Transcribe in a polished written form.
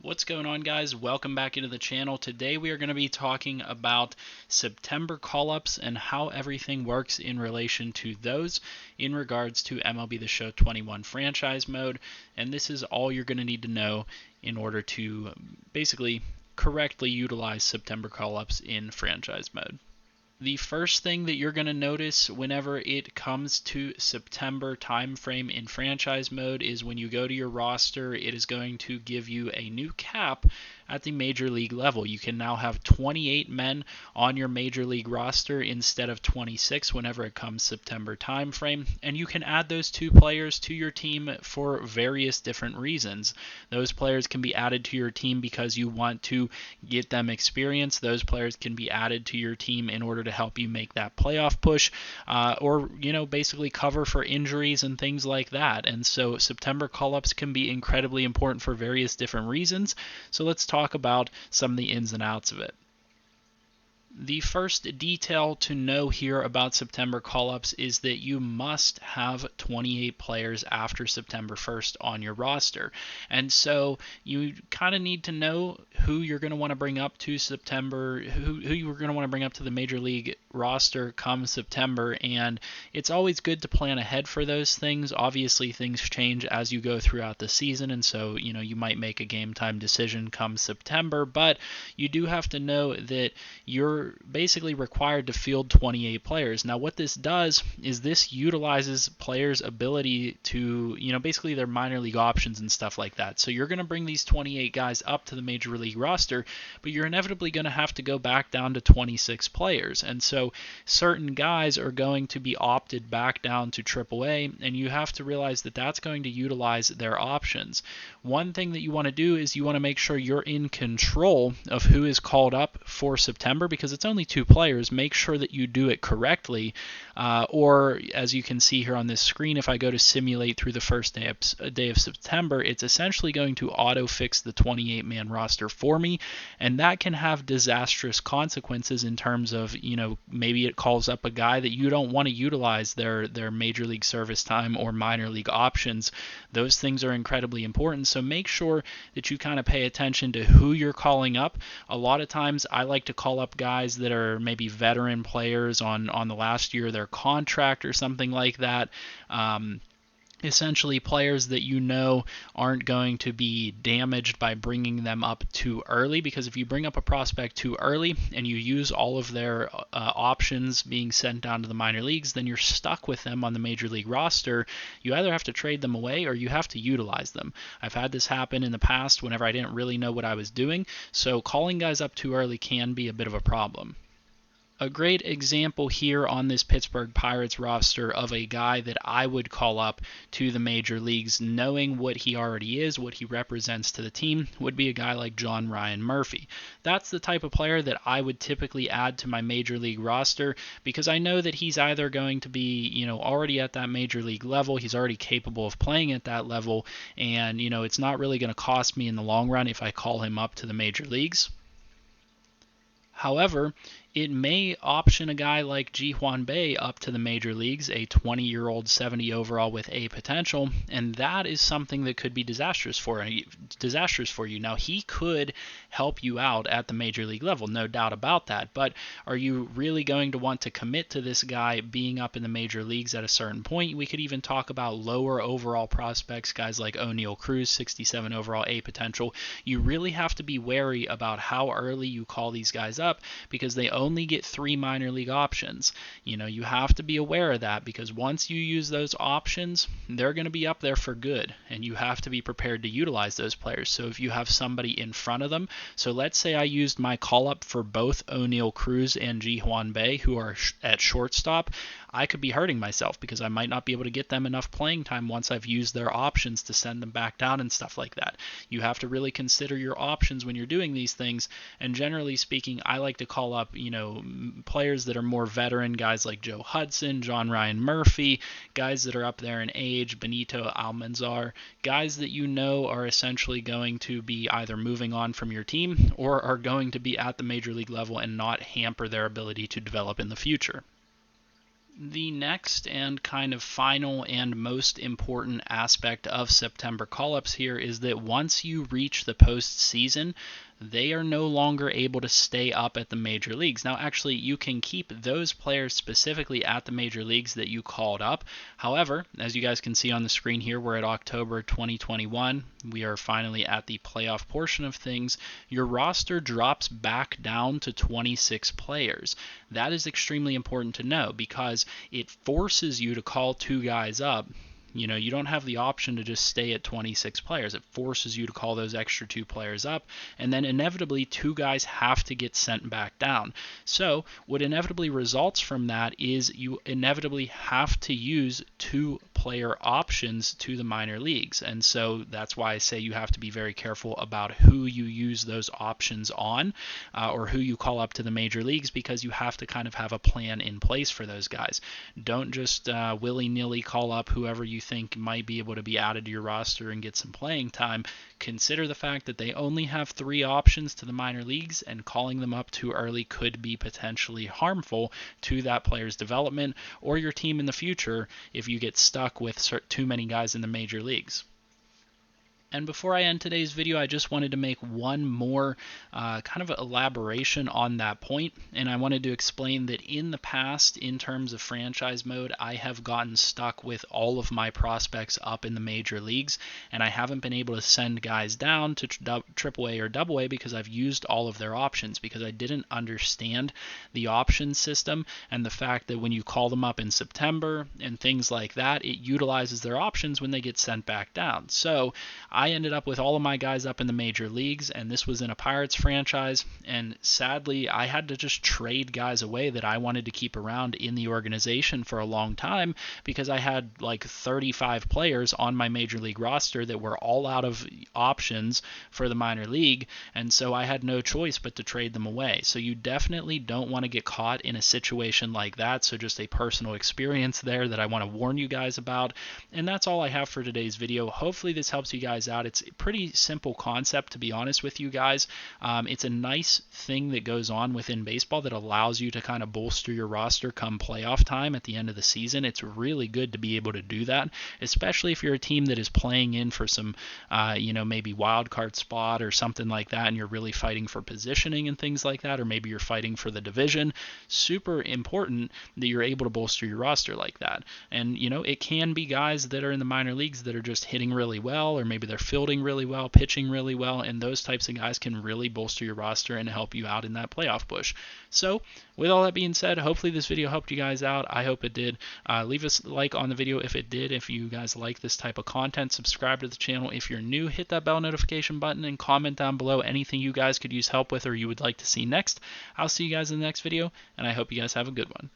What's going on, guys? Welcome back into the channel. Today we are going to be talking about September call-ups and how everything works in relation to those in regards to MLB The Show 21 franchise mode. And this is all you're going to need to know in order to basically correctly utilize September call-ups in franchise mode. The first thing that you're going to notice whenever it comes to September timeframe in franchise mode is when you go to your roster, it is going to give you a new cap at the major league level. You can now have 28 men on your major league roster instead of 26 whenever it comes September timeframe, and you can add those two players to your team for various different reasons. Those players can be added to your team because you want to get them experience. Those players can be added to your team in order to help you make that playoff push, or basically cover for injuries and things like that. And so September call-ups can be incredibly important for various different reasons. So let's talk about some of the ins and outs of it. The first detail to know here about September call-ups is that you must have 28 players after September 1st on your roster. And so you kind of need to know who you're going to want to bring up to September, who you're going to want to bring up to the Major League roster come September. And it's always good to plan ahead for those things. Obviously, things change as you go throughout the season, and so you might make a game time decision come September, but you do have to know that you're basically required to field 28 players. Now, what this does is this utilizes players' ability to, basically their minor league options and stuff like that. So you're going to bring these 28 guys up to the Major League roster, but you're inevitably going to have to go back down to 26 players. And so certain guys are going to be opted back down to AAA, and you have to realize that that's going to utilize their options. One thing that you want to do is you want to make sure you're in control of who is called up for September, because it's only two players. Make sure that you do it correctly, or as you can see here on this screen, if I go to simulate through the first day of September, it's essentially going to auto fix the 28-man roster for me, and that can have disastrous consequences in terms of, maybe it calls up a guy that you don't want to utilize their major league service time or minor league options. Those things are incredibly important, so make sure that you kind of pay attention to who you're calling up. A lot of times I like to call up guys that are maybe veteran players on the last year of their contract or something like that. Essentially players that aren't going to be damaged by bringing them up too early, because if you bring up a prospect too early and you use all of their options being sent down to the minor leagues, then you're stuck with them on the major league roster. You either have to trade them away or you have to utilize them. I've had this happen in the past whenever I didn't really know what I was doing, so calling guys up too early can be a bit of a problem. A great example here on this Pittsburgh Pirates roster of a guy that I would call up to the major leagues knowing what he already is, what he represents to the team, would be a guy like John Ryan Murphy. That's the type of player that I would typically add to my major league roster, because I know that he's either going to be, already at that major league level, he's already capable of playing at that level, and, it's not really going to cost me in the long run if I call him up to the major leagues. However, it may option a guy like Ji-hwan Bae up to the major leagues, a 20-year-old 70 overall with A potential, and that is something that could be disastrous for you. Now, he could help you out at the major league level, no doubt about that, but are you really going to want to commit to this guy being up in the major leagues at a certain point? We could even talk about lower overall prospects, guys like O'Neal Cruz, 67 overall A potential. You really have to be wary about how early you call these guys up, because they only get 3 minor league options. You have to be aware of that, because once you use those options, they're going to be up there for good, and you have to be prepared to utilize those players. So if you have somebody in front of them, so let's say I used my call up for both O'Neal Cruz and Ji-hwan Bae, who are at shortstop, I could be hurting myself because I might not be able to get them enough playing time once I've used their options to send them back down and stuff like that. You have to really consider your options when you're doing these things, and generally speaking, I like to call up, players that are more veteran, guys like Joe Hudson, John Ryan Murphy, guys that are up there in age, Benito Almanzar, guys that are essentially going to be either moving on from your team or are going to be at the major league level and not hamper their ability to develop in the future. The next and kind of final and most important aspect of September call-ups here is that once you reach the postseason, they are no longer able to stay up at the major leagues. Now, actually, you can keep those players specifically at the major leagues that you called up. However, as you guys can see on the screen here, we're at October 2021. We are finally at the playoff portion of things. Your roster drops back down to 26 players. That is extremely important to know because it forces you to call 2 guys up. You don't have the option to just stay at 26 players. It forces you to call those extra 2 players up, and then inevitably 2 guys have to get sent back down. So what inevitably results from that is you inevitably have to use 2 player options to the minor leagues. And so that's why I say you have to be very careful about who you use those options on or who you call up to the major leagues, because you have to kind of have a plan in place for those guys. Don't just willy-nilly call up whoever you think might be able to be added to your roster and get some playing time. Consider the fact that they only have 3 options to the minor leagues, and calling them up too early could be potentially harmful to that player's development or your team in the future if you get stuck with too many guys in the major leagues. And before I end today's video, I just wanted to make one more kind of elaboration on that point. And I wanted to explain that in the past, in terms of franchise mode, I have gotten stuck with all of my prospects up in the major leagues, and I haven't been able to send guys down to AAA or AA because I've used all of their options, because I didn't understand the option system and the fact that when you call them up in September and things like that, it utilizes their options when they get sent back down. So I ended up with all of my guys up in the major leagues, and this was in a Pirates franchise, and sadly I had to just trade guys away that I wanted to keep around in the organization for a long time, because I had like 35 players on my major league roster that were all out of options for the minor league, and so I had no choice but to trade them away. So you definitely don't want to get caught in a situation like that. So just a personal experience there that I want to warn you guys about. And that's all I have for today's video. Hopefully this helps you guys out. It's a pretty simple concept, to be honest with you guys. It's a nice thing that goes on within baseball that allows you to kind of bolster your roster come playoff time at the end of the season. It's really good to be able to do that, especially if you're a team that is playing in for some, maybe wild card spot or something like that, and you're really fighting for positioning and things like that, or maybe you're fighting for the division. Super important that you're able to bolster your roster like that. And, it can be guys that are in the minor leagues that are just hitting really well, or maybe they're fielding really well, pitching really well, and those types of guys can really bolster your roster and help you out in that playoff push. So with all that being said, hopefully this video helped you guys out. I hope it did. Leave us a like on the video if it did. If you guys like this type of content, subscribe to the channel. If you're new, hit that bell notification button and comment down below anything you guys could use help with or you would like to see next. I'll see you guys in the next video, and I hope you guys have a good one.